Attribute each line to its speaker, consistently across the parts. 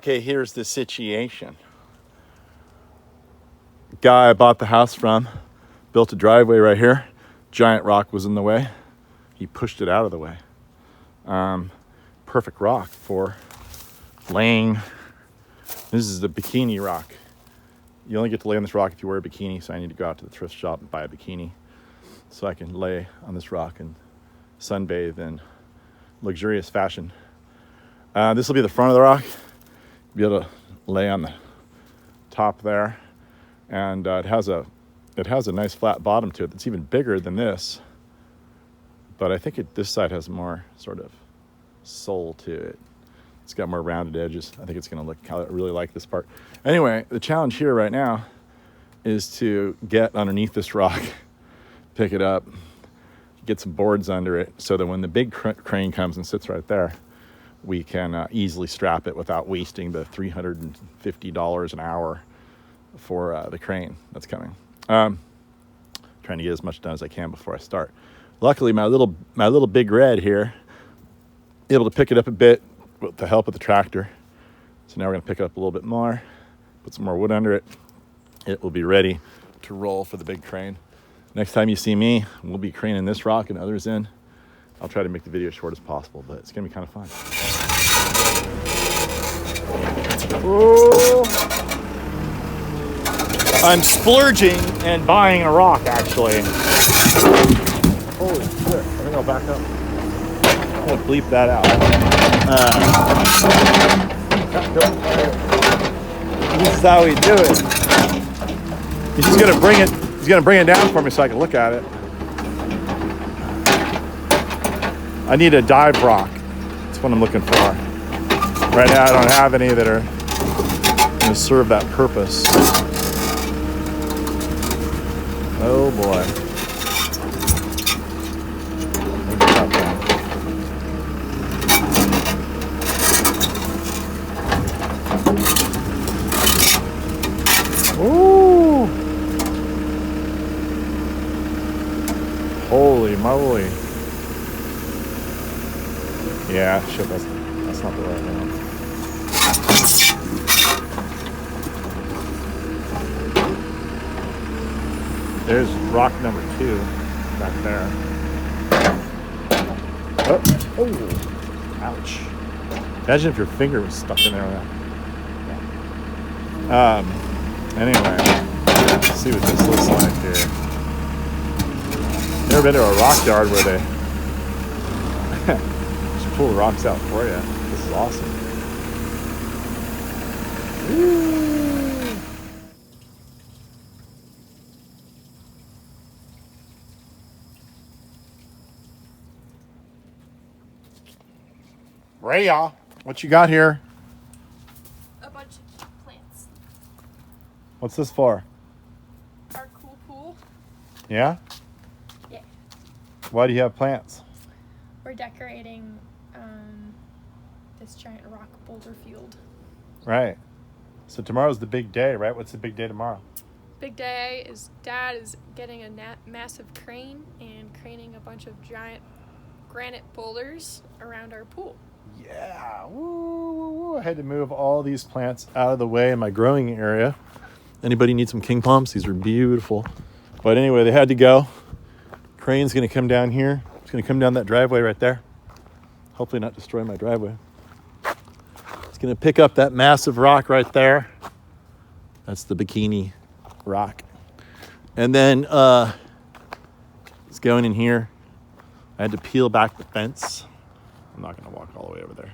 Speaker 1: Okay, here's the situation. Guy I bought the house from built a driveway right here. Giant rock was in the way. He pushed it out of the way. Perfect rock for laying. This is the bikini rock. You only get to lay on this rock if you wear a bikini, so I need to go out to the thrift shop and buy a bikini so I can lay on this rock and sunbathe in luxurious fashion. This will be the front of the rock. Be able to lay on the top there, and it has a nice flat bottom to it that's even bigger than this. But I think this side has more sort of soul to it. It's got more rounded edges. I think it's going to look. I really like this part. Anyway, the challenge here right now is to get underneath this rock, pick it up, get some boards under it, so that when the big crane comes and sits right there, we can easily strap it without wasting the $350 an hour for the crane that's coming. Trying to get as much done as I can before I start. Luckily, my little big red here, able to pick it up a bit with the help of the tractor. So now we're going to pick it up a little bit more, put some more wood under it. It will be ready to roll for the big crane. Next time you see me, we'll be craning this rock and others in. I'll try to make the video as short as possible, but it's going to be kind of fun. Ooh. I'm splurging and buying a rock, actually. Holy shit. I think I'll back up. I'm going to bleep that out. This is how we do it. He's just going to bring it. He's going to bring it down for me so I can look at it. I need a dive rock. That's what I'm looking for. Right now, I don't have any that are going to serve that purpose. Oh boy. Ooh. Holy moly. Yeah, shit, that's not the right one. There's rock number 2 back there. Oh, ouch. Imagine if your finger was stuck in there. Anyway, let's see what this looks like here. Never been to a rock yard where they just pull the rocks out for you. This is awesome. Woo. Rhea, what you got here?
Speaker 2: A bunch of cute plants.
Speaker 1: What's this for?
Speaker 2: Our cool pool.
Speaker 1: Yeah?
Speaker 2: Yeah.
Speaker 1: Why do you have plants?
Speaker 2: We're decorating this giant rock boulder field.
Speaker 1: Right. So tomorrow's the big day, right? What's the big day tomorrow?
Speaker 2: Big day is Dad is getting a massive crane and craning a bunch of giant granite boulders around our pool.
Speaker 1: Yeah. Woo, woo, woo. I had to move all these plants out of the way in my growing area. Anybody need some king palms? These are beautiful. But anyway, they had to go. Crane's going to come down here. It's going to come down that driveway right there. Hopefully not destroy my driveway. It's going to pick up that massive rock right there. That's the bikini rock. And then it's going in here. I had to peel back the fence. I'm not going to walk all the way over there.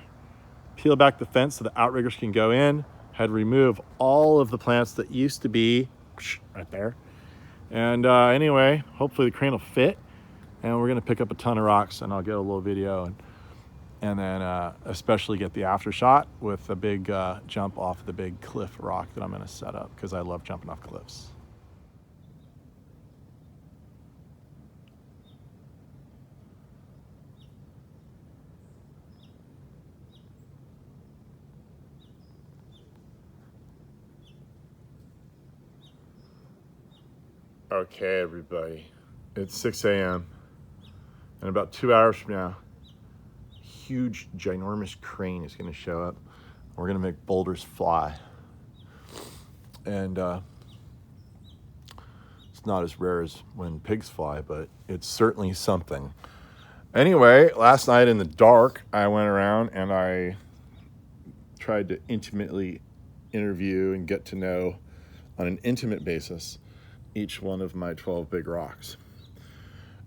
Speaker 1: Peel back the fence so the outriggers can go in. Had to remove all of the plants that used to be right there. And anyway, hopefully the crane will fit. And we're going to pick up a ton of rocks, and I'll get a little video and then especially get the after shot with a big jump off the big cliff rock that I'm going to set up because I love jumping off cliffs. Okay, everybody, it's 6 a.m. and about 2 hours from now, huge, ginormous crane is going to show up We're gonna make boulders fly. And it's not as rare as when pigs fly, but it's certainly something. Anyway, last night in the dark, I went around and I tried to intimately interview and get to know on an intimate basis each one of my 12 big rocks.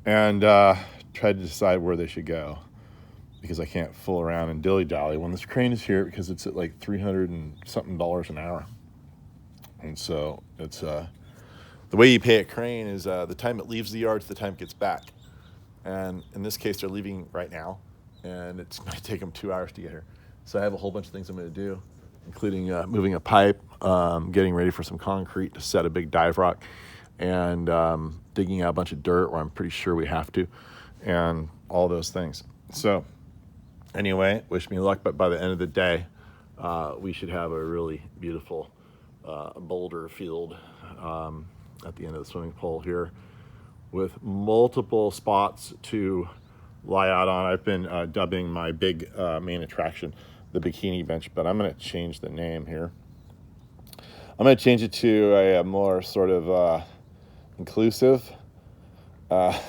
Speaker 1: And tried to decide where they should go, because I can't fool around and dilly-dally when this crane is here, because it's at like $300 and something an hour. And so it's the way you pay a crane is the time it leaves the yard to the time it gets back. And in this case, they're leaving right now, and it's going to take them 2 hours to get here. So I have a whole bunch of things I'm going to do, including moving a pipe, getting ready for some concrete to set a big dive rock, and digging out a bunch of dirt where I'm pretty sure we have to, and all those things. So anyway, wish me luck, but by the end of the day, we should have a really beautiful boulder field at the end of the swimming pool here, with multiple spots to lie out on. I've been dubbing my big main attraction the Bikini Bench, but I'm going to change the name here. I'm going to change it to a more sort of inclusive. I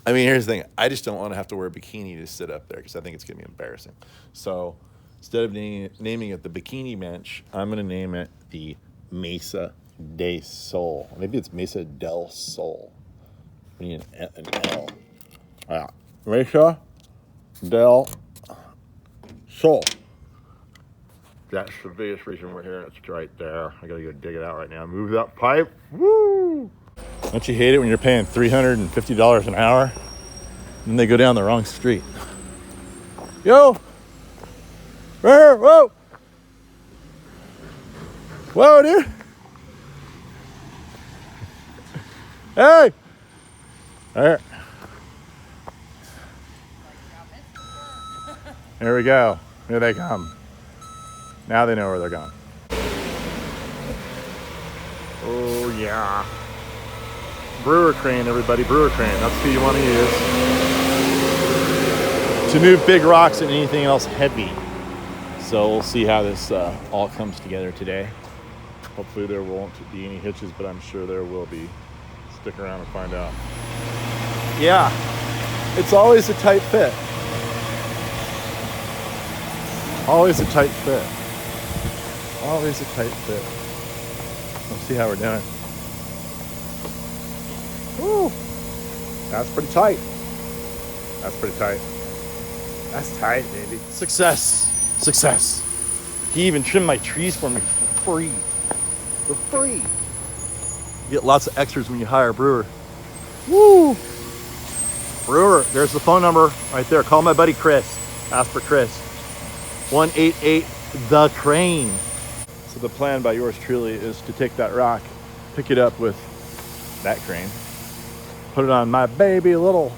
Speaker 1: mean, here's the thing. I just don't want to have to wear a bikini to sit up there, because I think it's going to be embarrassing. So instead of naming it the Bikini Bench, I'm going to name it the Mesa del Sol. Maybe it's Mesa del Sol. We need an L. Yeah. Mesa del Sol. That's the biggest reason we're here. It's right there. I gotta go dig it out right now. Move that pipe. Woo! Don't you hate it when you're paying $350 an hour and they go down the wrong street? Yo! Right here! Whoa! Whoa, dude! Hey! There. There we go. Here they come. Now they know where they're going. Oh, yeah. Brewer crane, everybody. Brewer crane. That's who you want to use to move big rocks and anything else heavy. So we'll see how this all comes together today. Hopefully there won't be any hitches, but I'm sure there will be. Stick around and find out. Yeah, it's always a tight fit. Always a tight fit. Always a tight fit. Let's see how we're doing. Woo! That's pretty tight. That's pretty tight. That's tight, baby. Success. Success. He even trimmed my trees for me for free. For free. You get lots of extras when you hire a brewer. Woo! Brewer, there's the phone number right there. Call my buddy Chris. Ask for Chris. 188 The Crane. So the plan by yours truly is to take that rock, pick it up with that crane, put it on my baby little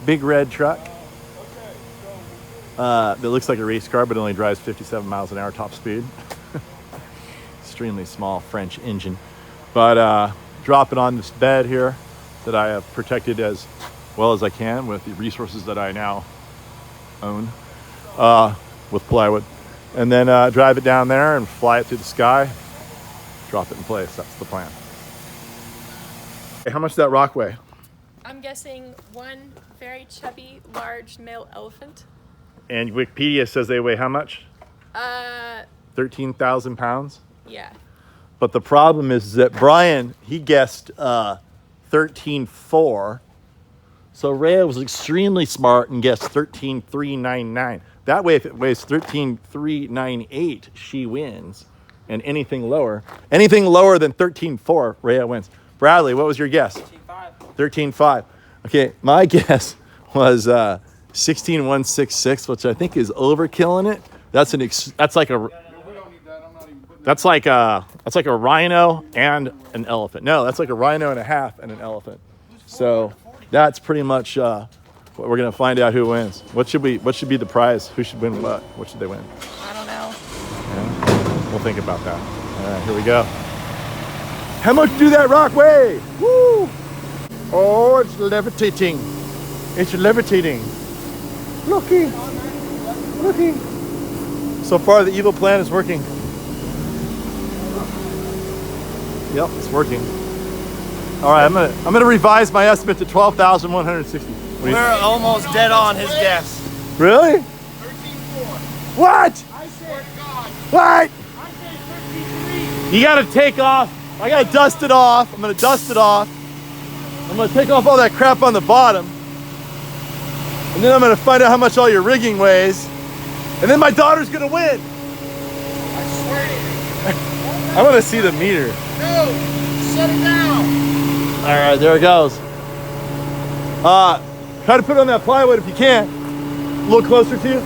Speaker 1: big red truck that looks like a race car, but only drives 57 miles an hour top speed. Extremely small French engine. But drop it on this bed here that I have protected as well as I can with the resources that I now own with plywood. And then drive it down there and fly it through the sky, drop it in place. That's the plan. Hey, how much does that rock weigh?
Speaker 2: I'm guessing one very chubby, large male elephant.
Speaker 1: And Wikipedia says they weigh how much? 13,000 pounds?
Speaker 2: Yeah.
Speaker 1: But the problem is that Brian, he guessed 13.4. So Rhea was extremely smart and guessed 13,399. That way, if it weighs 13,398, she wins. And anything lower than 13.4, Rhea wins. Bradley, what was your guess?
Speaker 3: 13.5.
Speaker 1: 13.5. Okay, my guess was 16,166, which I think is overkilling it. That's like a rhino and an elephant. No, that's like a rhino and a half and an elephant. So that's pretty much what we're gonna find out who wins. What should be the prize? Who should win what? What should they win?
Speaker 2: I don't know.
Speaker 1: Yeah, we'll think about that. All right, here we go. How much do that rock weigh? Woo! Oh, it's levitating. It's levitating. Looky. So far, the evil plan is working. Yep, it's working. All right, I'm gonna revise my estimate to 12,160.
Speaker 3: We're almost dead on his guess.
Speaker 1: Really?
Speaker 4: 13.4.
Speaker 1: What?
Speaker 4: I swear to God.
Speaker 1: What?
Speaker 4: I say 13.3.
Speaker 1: You gotta take off. I gotta dust it off. I'm gonna dust it off. I'm gonna take off all that crap on the bottom. And then I'm gonna find out how much all your rigging weighs. And then my daughter's gonna win.
Speaker 4: I swear to you.
Speaker 1: I wanna see the meter.
Speaker 4: No, shut it down.
Speaker 1: All right, there it goes. Try to put it on that plywood if you can. A little closer to you.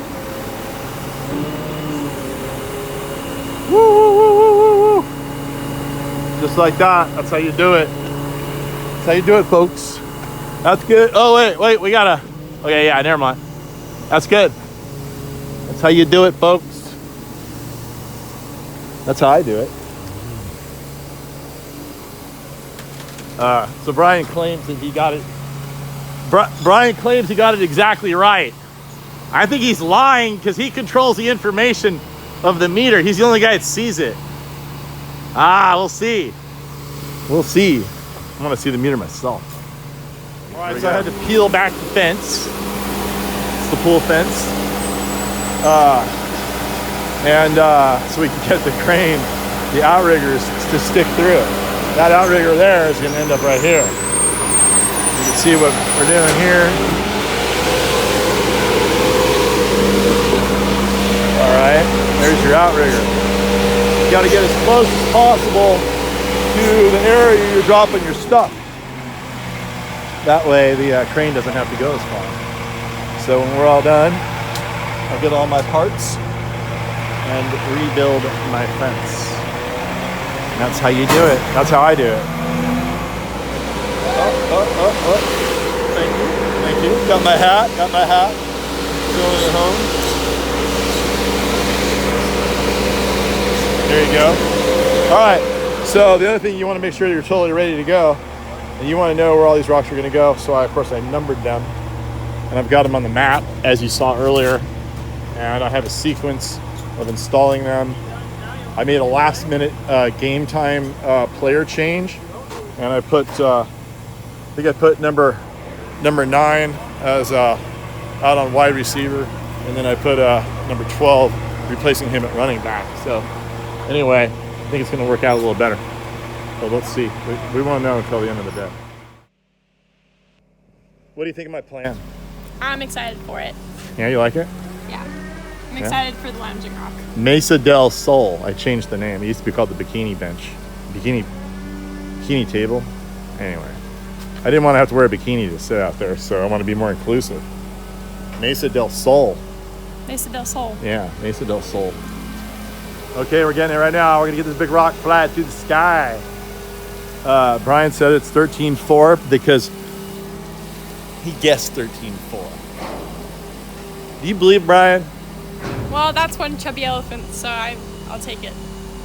Speaker 1: Woo, woo, woo, woo, woo, woo. Just like that. That's how you do it. That's how you do it, folks. That's good. Oh, wait, we gotta. Okay, yeah, never mind. That's good. That's how you do it, folks. That's how I do it. So Brian claims that he got it. Brian claims he got it exactly right. I think he's lying because he controls the information of the meter. He's the only guy that sees it. We'll see. We'll see. I want to see the meter myself. All right, so I had to peel back the fence. It's the pool fence. So we can get the crane, the outriggers to stick through. That outrigger there is going to end up right here. You can see what we're doing here. All right, there's your outrigger. You got to get as close as possible to the area you're dropping your stuff. That way the crane doesn't have to go as far. So when we're all done, I'll get all my parts and rebuild my fence. And that's how you do it. That's how I do it. Oh. Thank you. Got my hat. Going it home. There you go. All right. So the other thing, you want to make sure you're totally ready to go. And you want to know where all these rocks are going to go. So of course I numbered them. And I've got them on the map, as you saw earlier. And I have a sequence of installing them. I made a last minute game time player change. And I put, I think I put number 9 as out on wide receiver. And then I put number 12, replacing him at running back. So anyway, I think it's going to work out a little better. So let's see. We won't know until the end of the day. What do you think of my plan?
Speaker 2: I'm excited for it.
Speaker 1: Yeah, you like it?
Speaker 2: Yeah. I'm excited for the lounging rock.
Speaker 1: Mesa del Sol. I changed the name. It used to be called the Bikini Bench. Bikini table. Anyway, I didn't want to have to wear a bikini to sit out there, so I want to be more inclusive. Mesa del Sol.
Speaker 2: Mesa del Sol.
Speaker 1: Yeah, Mesa del Sol. Okay, we're getting it right now. We're going to get this big rock fly through the sky. Brian said it's 13.4 because he guessed 13.4. Do you believe Brian?
Speaker 2: Well, that's one chubby elephant, so I'll take it.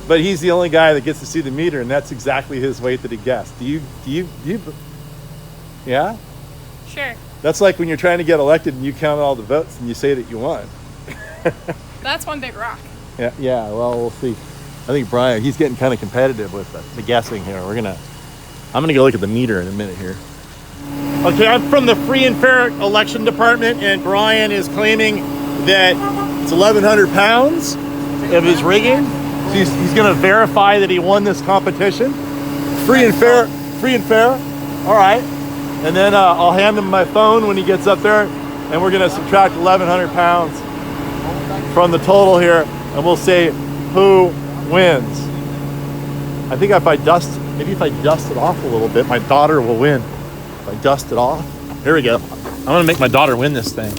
Speaker 1: But he's the only guy that gets to see the meter, and that's exactly his weight that he guessed. Do you? Yeah?
Speaker 2: Sure.
Speaker 1: That's like when you're trying to get elected and you count all the votes and you say that you won.
Speaker 2: That's one big rock.
Speaker 1: Yeah. Well, we'll see. I think Brian, he's getting kind of competitive with the guessing here. I'm gonna go look at the meter in a minute here. Okay, I'm from the Free and Fair Election Department, and Brian is claiming that it's 1,100 pounds of his rigging. So he's gonna verify that he won this competition. Free and fair. All right. And then I'll hand him my phone when he gets up there, and we're gonna subtract 1,100 pounds from the total here, and we'll say who wins. I think if I dust it off a little bit, my daughter will win. If I dust it off, here we go. I'm gonna make my daughter win this thing.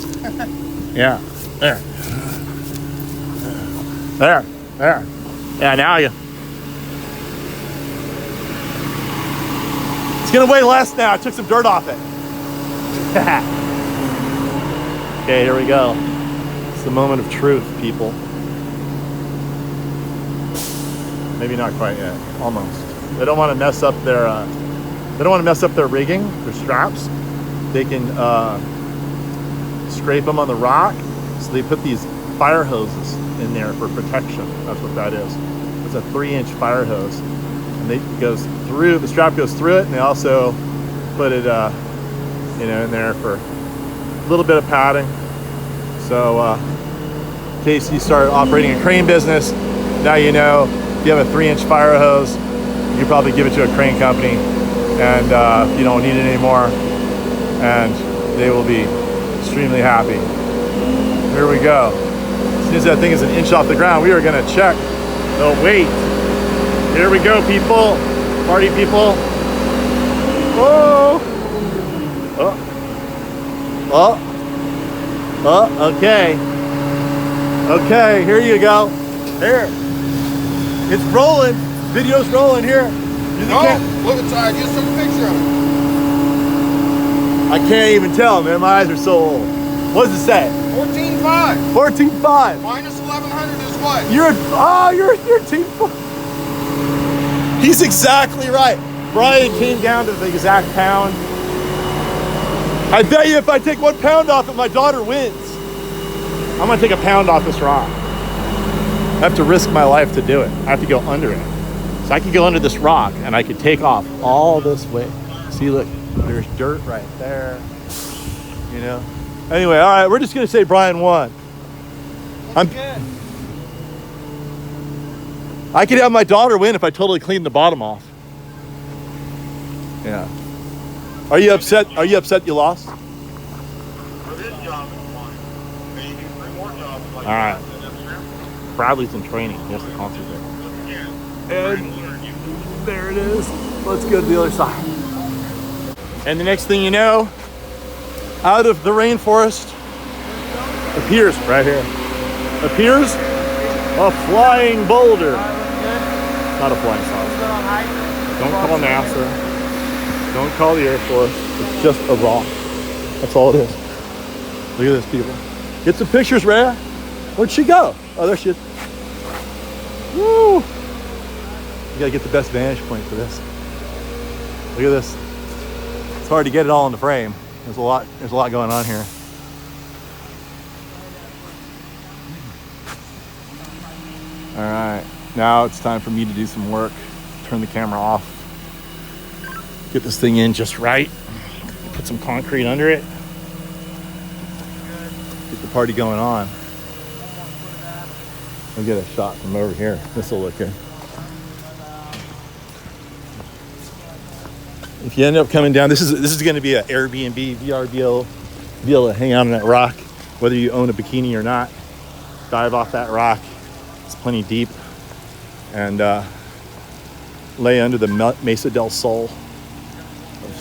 Speaker 1: Yeah, there. Yeah, now you. It's gonna weigh less now. I took some dirt off it. Okay, here we go. It's the moment of truth, people. Maybe not quite yet. Almost. They don't want to mess up their. They don't want to mess up their rigging, their straps. They can scrape them on the rock. So they put these fire hoses in there for protection. That's what that is. It's a 3-inch fire hose, and it goes through. The strap goes through it, and they also put it, you know, in there for a little bit of padding. So in case you start operating a crane business, now you know if you have a 3-inch fire hose, you can probably give it to a crane company, and you don't need it anymore, and they will be extremely happy. Here we go. As soon as that thing is an inch off the ground, we are gonna check the weight. Here we go, people. Party people. Whoa. Okay. Okay, here you go. Here. It's rolling. Video's rolling here.
Speaker 4: No, look inside. Just took a picture of it.
Speaker 1: I can't even tell, man. My eyes are so old. What does it say?
Speaker 4: 14.5.
Speaker 1: 14.5.
Speaker 4: Minus 1100 is what?
Speaker 1: You're team. He's exactly right. Brian came down to the exact pound. I bet you if I take 1 pound off it, my daughter wins. I'm gonna take a pound off this rock. I have to risk my life to do it. I have to go under it. So I could go under this rock and I could take off all this weight. See, look, there's dirt right there. You know? Anyway, all right, we're just gonna say Brian won. I could have my daughter win if I totally cleaned the bottom off. Yeah. Are you upset? Are you upset you lost?
Speaker 4: For this job, it's fine. Maybe 3 more jobs like
Speaker 1: All right.
Speaker 4: that.
Speaker 1: Bradley's in training. He has to concentrate.
Speaker 4: And
Speaker 1: And there it is. Let's go to the other side. And the next thing you know, out of the rainforest appears right here. Appears a flying boulder. Not a flying saucer. Don't call NASA. Don't call the Air Force. It's just a rock. That's all it is. Look at this, people. Get some pictures, Rhea. Where'd she go? Oh, there she is. Woo! You gotta get the best vantage point for this. Look at this. It's hard to get it all in the frame. There's a lot going on here. All right, now it's time for me to do some work. Turn the camera off. Get this thing in just right. Put some concrete under it. Get the party going on. We'll get a shot from over here. This will look good. If you end up coming down, this is going to be an Airbnb, VRBO, be able to hang out on that rock, whether you own a bikini or not. Dive off that rock. It's plenty deep, and lay under the Mesa del Sol.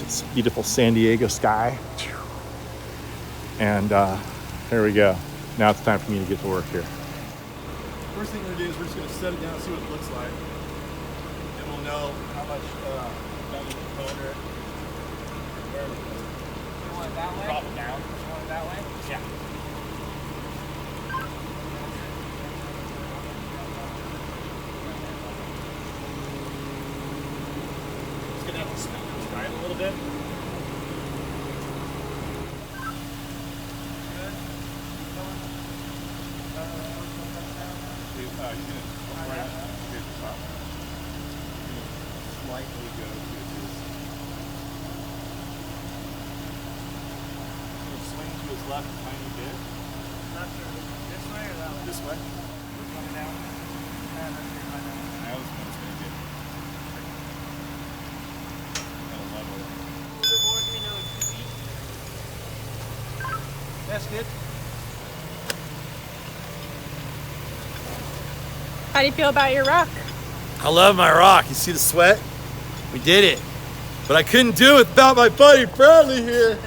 Speaker 1: It's beautiful San Diego sky. And here we go. Now it's time for me to get to work here. First thing we're gonna do is we're just gonna set it down and see what it looks like. And we'll know how much that we can put under it. Where we go.
Speaker 3: You want it that way?
Speaker 1: Drop it down.
Speaker 3: You want it that way?
Speaker 1: Yeah. Just gonna have to spin this right a little bit. Slightly go to his. Swing to his left a tiny bit.
Speaker 3: This way or that way?
Speaker 1: This way.
Speaker 3: Coming down. Yeah, that's good right now.
Speaker 1: Now it's gonna get kind of level.
Speaker 3: That's good.
Speaker 2: How do you feel about your rock?
Speaker 1: I love my rock. You see the sweat? We did it. But I couldn't do it without my buddy Bradley here.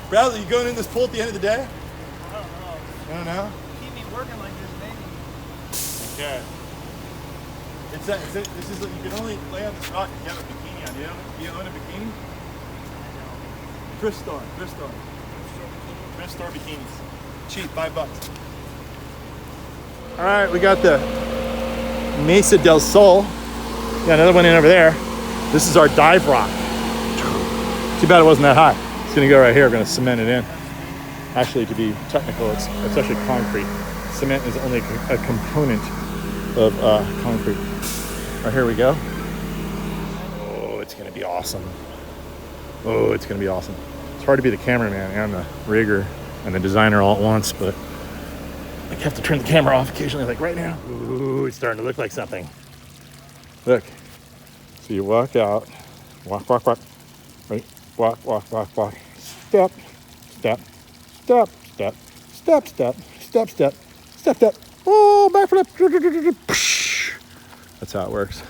Speaker 1: Bradley, you going in this pool at the end of the day?
Speaker 3: I don't know.
Speaker 1: I don't know.
Speaker 3: Keep me working like this, maybe.
Speaker 1: Okay. This is you can only lay on this rock if you have a bikini on. Do you own a bikini? Thrift store. Thrift store bikinis. Cheap, $5. All right, we got the Mesa del Sol. Got another one in over there. This is our dive rock. Too bad it wasn't that high. It's gonna go right here. We're gonna cement it in. Actually, to be technical, it's actually concrete. Cement is only a component of concrete. All right, here we go. Oh, it's gonna be awesome. Oh, it's gonna be awesome. It's hard to be the cameraman and the rigger and the designer all at once, but I have to turn the camera off occasionally, like right now. Ooh, it's starting to look like something. Look. So you walk out, walk, right? Walk. Step. Oh, backflip. That's how it works.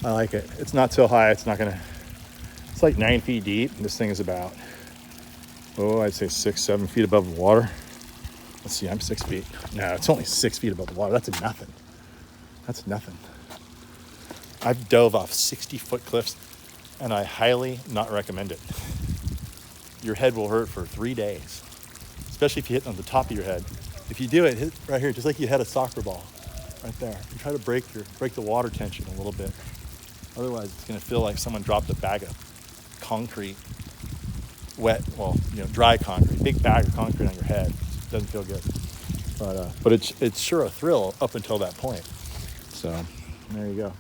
Speaker 1: I like it. It's not so high. It's like 9 feet deep. This thing is about, I'd say 6-7 feet above the water. Let's see, I'm 6 feet. No, it's only 6 feet above the water. That's nothing. I've dove off 60-foot cliffs, and I highly not recommend it. Your head will hurt for 3 days, especially if you hit on the top of your head. If you do it, hit right here, just like you hit a soccer ball, right there. You try to break the water tension a little bit. Otherwise, it's going to feel like someone dropped a bag of concrete, dry concrete, big bag of concrete on your head. It doesn't feel good, but it's sure a thrill up until that point. So there you go.